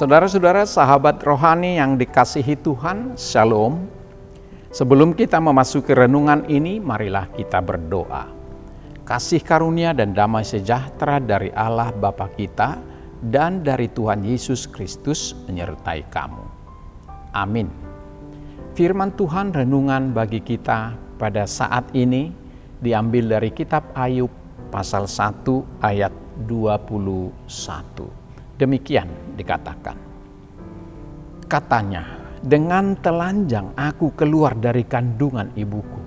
Saudara-saudara, sahabat rohani yang dikasihi Tuhan, Shalom. Sebelum kita memasuki renungan ini, marilah kita berdoa. Kasih karunia dan damai sejahtera dari Allah Bapa kita dan dari Tuhan Yesus Kristus menyertai kamu. Amin. Firman Tuhan renungan bagi kita pada saat ini diambil dari kitab Ayub pasal 1 ayat 21. Demikian dikatakan. Katanya, dengan telanjang aku keluar dari kandungan ibuku.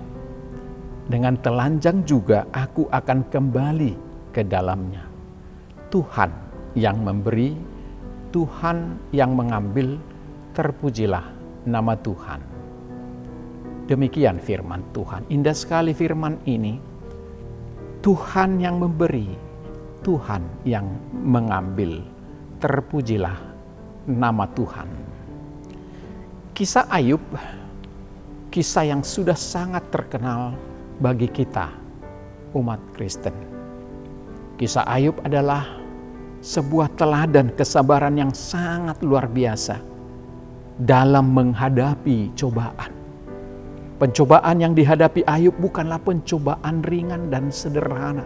Dengan telanjang juga aku akan kembali ke dalamnya. Tuhan yang memberi, Tuhan yang mengambil, terpujilah nama Tuhan. Demikian firman Tuhan. Indah sekali firman ini. Tuhan yang memberi, Tuhan yang mengambil. Terpujilah nama Tuhan. Kisah Ayub, kisah yang sudah sangat terkenal bagi kita, umat Kristen. Kisah Ayub adalah sebuah teladan kesabaran yang sangat luar biasa dalam menghadapi cobaan. Pencobaan yang dihadapi Ayub bukanlah pencobaan ringan dan sederhana.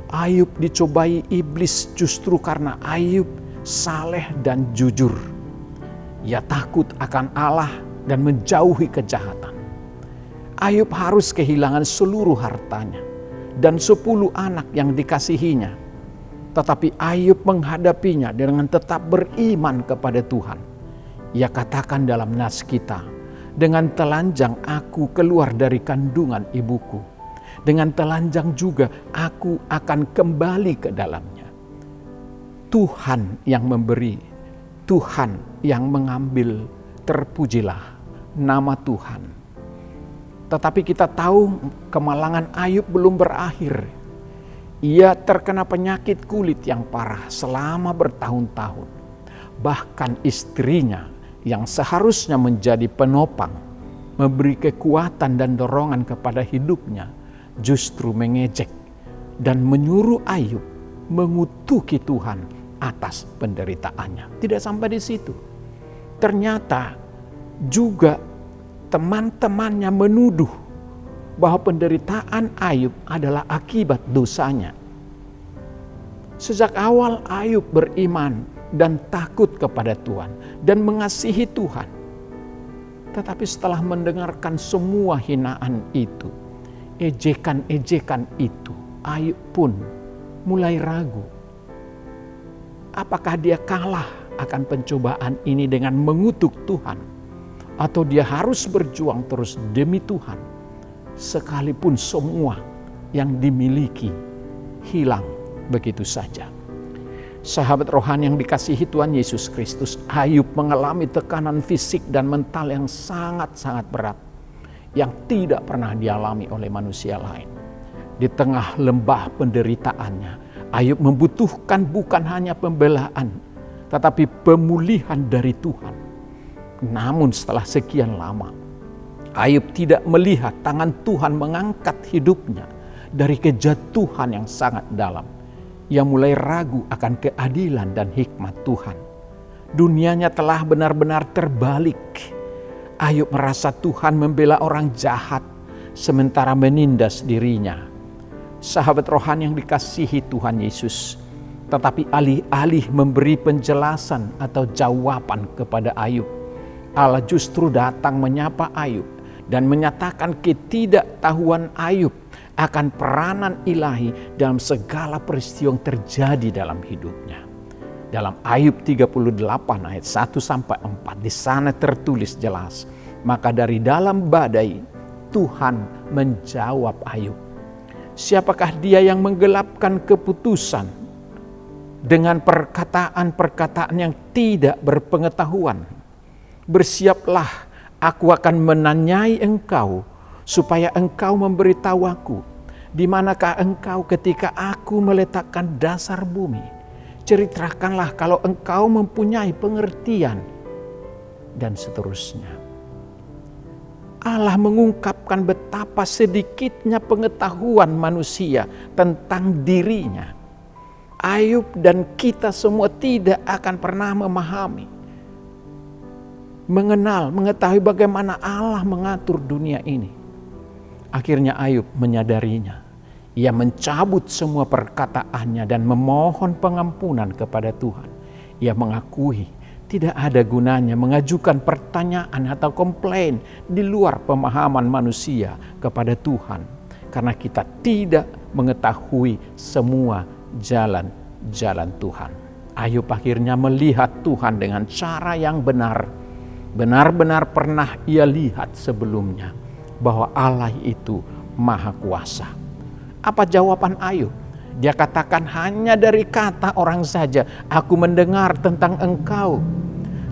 Ayub dicobai iblis justru karena Ayub saleh dan jujur. Ia takut akan Allah dan menjauhi kejahatan. Ayub harus kehilangan seluruh hartanya dan 10 anak yang dikasihinya. Tetapi Ayub menghadapinya dengan tetap beriman kepada Tuhan. Ia katakan dalam nas kita, dengan telanjang aku keluar dari kandungan ibuku. Dengan telanjang juga aku akan kembali ke dalamnya. Tuhan yang memberi, Tuhan yang mengambil, terpujilah nama Tuhan. Tetapi kita tahu kemalangan Ayub belum berakhir. Ia terkena penyakit kulit yang parah selama bertahun-tahun. Bahkan istrinya yang seharusnya menjadi penopang, memberi kekuatan dan dorongan kepada hidupnya, justru mengejek dan menyuruh Ayub mengutuki Tuhan atas penderitaannya. Tidak sampai di situ. Ternyata juga teman-temannya menuduh bahwa penderitaan Ayub adalah akibat dosanya. Sejak awal Ayub beriman dan takut kepada Tuhan dan mengasihi Tuhan. Tetapi setelah mendengarkan semua hinaan itu, ejekan-ejekan itu, Ayub pun mulai ragu. Apakah dia kalah akan pencobaan ini dengan mengutuk Tuhan? Atau dia harus berjuang terus demi Tuhan? Sekalipun semua yang dimiliki hilang begitu saja. Sahabat rohani yang dikasihi Tuhan Yesus Kristus, Ayub mengalami tekanan fisik dan mental yang sangat-sangat berat, yang tidak pernah dialami oleh manusia lain. Di tengah lembah penderitaannya, Ayub membutuhkan bukan hanya pembelaan, tetapi pemulihan dari Tuhan. Namun setelah sekian lama, Ayub tidak melihat tangan Tuhan mengangkat hidupnya dari kejatuhan yang sangat dalam. Ia mulai ragu akan keadilan dan hikmat Tuhan. Dunianya telah benar-benar terbalik. Ayub merasa Tuhan membela orang jahat sementara menindas dirinya. Sahabat rohani yang dikasihi Tuhan Yesus, tetapi alih-alih memberi penjelasan atau jawaban kepada Ayub, Allah justru datang menyapa Ayub dan menyatakan ketidaktahuan Ayub akan peranan ilahi dalam segala peristiwa yang terjadi dalam hidupnya. Dalam Ayub 38 ayat 1-4 di sana tertulis jelas, maka dari dalam badai Tuhan menjawab Ayub. Siapakah dia yang menggelapkan keputusan dengan perkataan-perkataan yang tidak berpengetahuan? Bersiaplah, aku akan menanyai engkau supaya engkau memberitahu aku, di manakah engkau ketika aku meletakkan dasar bumi? Ceritakanlah kalau engkau mempunyai pengertian, dan seterusnya. Allah mengungkapkan betapa sedikitnya pengetahuan manusia tentang dirinya. Ayub dan kita semua tidak akan pernah memahami, mengenal, mengetahui bagaimana Allah mengatur dunia ini. Akhirnya Ayub menyadarinya. Ia mencabut semua perkataannya dan memohon pengampunan kepada Tuhan. Ia mengakui tidak ada gunanya mengajukan pertanyaan atau komplain di luar pemahaman manusia kepada Tuhan. Karena kita tidak mengetahui semua jalan-jalan Tuhan. Ayub akhirnya melihat Tuhan dengan cara yang benar. Benar-benar pernah ia lihat sebelumnya bahwa Allah itu Maha Kuasa. Apa jawaban Ayub? Dia katakan, hanya dari kata orang saja aku mendengar tentang engkau.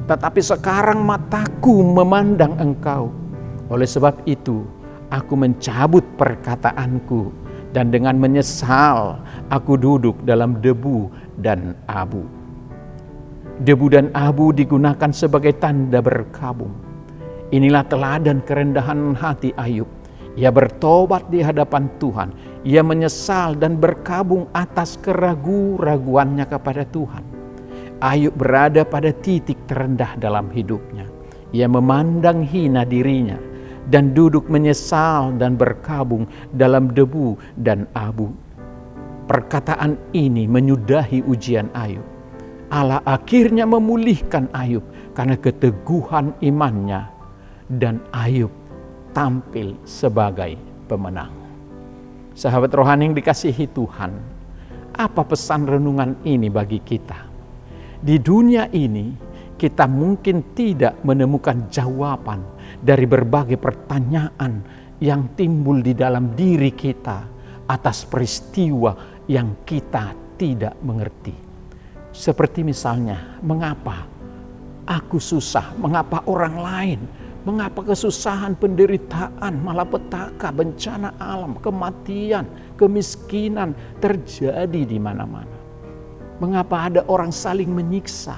Tetapi sekarang mataku memandang engkau. Oleh sebab itu aku mencabut perkataanku. Dan dengan menyesal aku duduk dalam debu dan abu. Debu dan abu digunakan sebagai tanda berkabung. Inilah teladan kerendahan hati Ayub. Ia bertobat di hadapan Tuhan. Ia menyesal dan berkabung atas keraguan-raguannya kepada Tuhan. Ayub berada pada titik terendah dalam hidupnya. Ia memandang hina dirinya dan duduk menyesal dan berkabung dalam debu dan abu. Perkataan ini menyudahi ujian Ayub. Allah akhirnya memulihkan Ayub karena keteguhan imannya, dan Ayub tampil sebagai pemenang. Sahabat rohani yang dikasihi Tuhan, apa pesan renungan ini bagi kita? Di dunia ini kita mungkin tidak menemukan jawaban dari berbagai pertanyaan yang timbul di dalam diri kita atas peristiwa yang kita tidak mengerti. Seperti misalnya, mengapa aku susah? Mengapa orang lain? Mengapa kesusahan, penderitaan, malapetaka, bencana alam, kematian, kemiskinan terjadi di mana-mana? Mengapa ada orang saling menyiksa?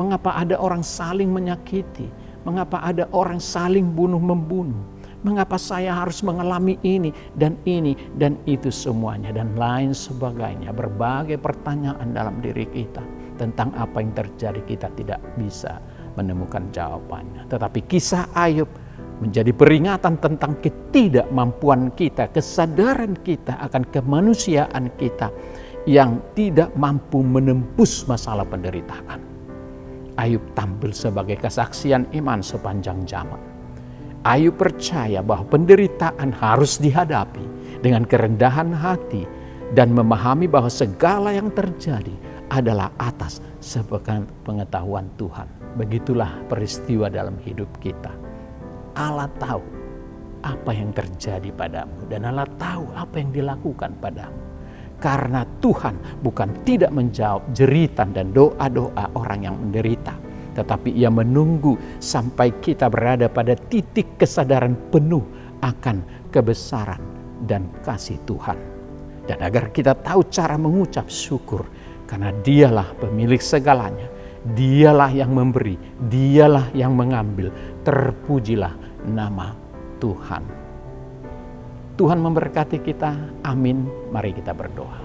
Mengapa ada orang saling menyakiti? Mengapa ada orang saling bunuh-membunuh? Mengapa saya harus mengalami ini dan itu semuanya dan lain sebagainya? Berbagai pertanyaan dalam diri kita tentang apa yang terjadi, kita tidak bisa menemukan jawabannya. Tetapi kisah Ayub menjadi peringatan tentang ketidakmampuan kita, kesadaran kita akan kemanusiaan kita yang tidak mampu menembus masalah penderitaan. Ayub tampil sebagai kesaksian iman sepanjang zaman. Ayub percaya bahwa penderitaan harus dihadapi dengan kerendahan hati dan memahami bahwa segala yang terjadi adalah atas sepengetahuan Tuhan. Begitulah peristiwa dalam hidup kita. Allah tahu apa yang terjadi padamu dan Allah tahu apa yang dilakukan padamu. Karena Tuhan bukan tidak menjawab jeritan dan doa-doa orang yang menderita, tetapi Ia menunggu sampai kita berada pada titik kesadaran penuh akan kebesaran dan kasih Tuhan. Dan agar kita tahu cara mengucap syukur, karena Dialah pemilik segalanya. Dialah yang memberi, Dialah yang mengambil. Terpujilah nama Tuhan. Tuhan memberkati kita. Amin. Mari kita berdoa.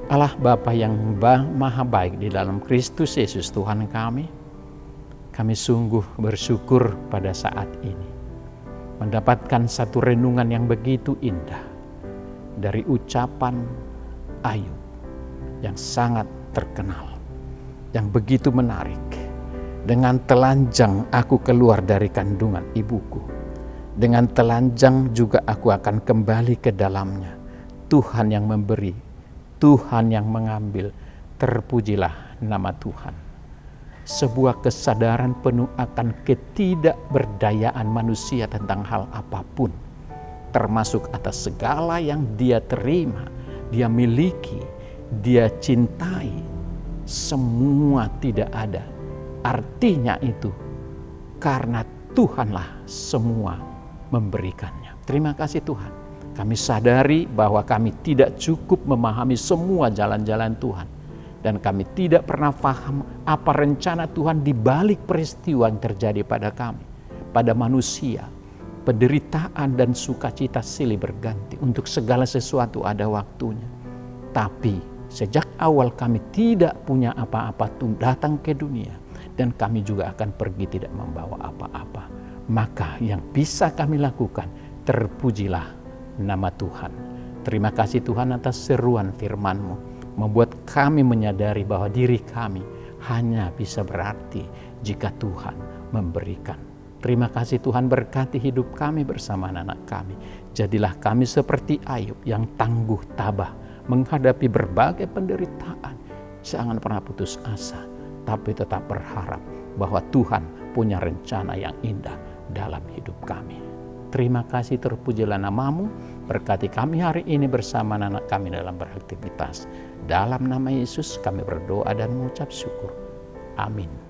Allah Bapa yang maha baik di dalam Kristus Yesus Tuhan kami sungguh bersyukur pada saat ini mendapatkan satu renungan yang begitu indah dari ucapan Ayub yang sangat terkenal, yang begitu menarik. Dengan telanjang aku keluar dari kandungan ibuku, dengan telanjang juga aku akan kembali ke dalamnya. Tuhan yang memberi, Tuhan yang mengambil. Terpujilah nama Tuhan. Sebuah kesadaran penuh akan ketidakberdayaan manusia tentang hal apapun, termasuk atas segala yang dia terima, dia miliki, dia cintai. Semua tidak ada artinya itu karena Tuhanlah semua memberikannya. Terima kasih Tuhan. Kami sadari bahwa kami tidak cukup memahami semua jalan-jalan Tuhan. Dan kami tidak pernah paham apa rencana Tuhan di balik peristiwa yang terjadi pada kami, pada manusia. Penderitaan dan sukacita silih berganti. Untuk segala sesuatu ada waktunya. Tetapi sejak awal kami tidak punya apa-apa datang ke dunia, dan kami juga akan pergi tidak membawa apa-apa. Maka yang bisa kami lakukan, terpujilah nama Tuhan. Terima kasih Tuhan atas seruan firman-Mu, membuat kami menyadari bahwa diri kami hanya bisa berarti jika Tuhan memberikan. Terima kasih Tuhan, berkati hidup kami bersama anak-anak kami. Jadilah kami seperti Ayub yang tangguh tabah menghadapi berbagai penderitaan. Jangan pernah putus asa, tapi tetap berharap bahwa Tuhan punya rencana yang indah dalam hidup kami. Terima kasih, terpujilah nama-Mu. Berkati kami hari ini bersama anak kami dalam beraktivitas. Dalam nama Yesus kami berdoa dan mengucap syukur. Amin.